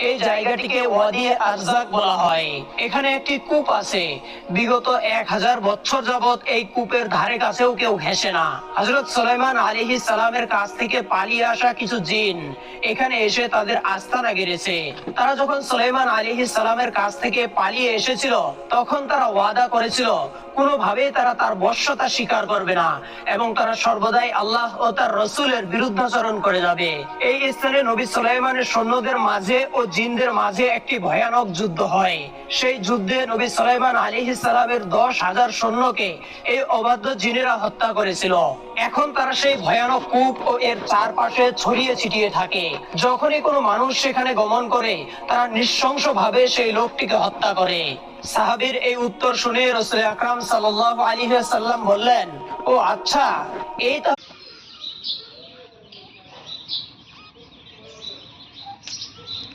এই জায়গাটিকে ওয়াদি আরজাক বলা হয়। এখানে একটি কূপ আছে, বিগত 1000 বছর যাবত এই কূপের ধারে কাছেও কেউ ঘেঁষে না। হযরত সুলাইমান আলাইহিস সালামের কাছ থেকে পালিয়ে আসা কিছু জিন এখানে এসে তাদের আস্তানা গেড়েছে। তারা যখন সুলাইমান আলাইহিস সালামের কাছ থেকে পালিয়ে এসেছিল, তখন তারা ওয়াদা করেছিল কোনোভাবেই তারা তার বশ্যতা স্বীকার করবে না এবং তারা সর্বদাই আল্লাহ ও তার রাসূলের বিরুদ্ধাচরণ করে যাবে। এই স্থানে নবী সুলাইমানের সৈন্যদের মাঝে ও জিনদের মাঝে একটি ভয়ানক যুদ্ধ হয়। সেই যুদ্ধে নবী সুলাইমান আলাইহিস সালামের 10,000 সৈন্যকে এই অবাধ্য জিনেরা হত্যা করেছিল। এখন তারা সেই ভয়ানক কূপ ও এর চারপাশে ছড়িয়ে ছিটিয়ে থাকে। যখনই কোনো মানুষ সেখানে গমন করে, তারা নৃশংসভাবে সেই লোকটিকে হত্যা করে। সাহাবীর এই উত্তর শুনে রাসূল আকরাম সাল্লাল্লাহু আলাইহি ওয়াসাল্লাম বললেন, ও আচ্ছা, এই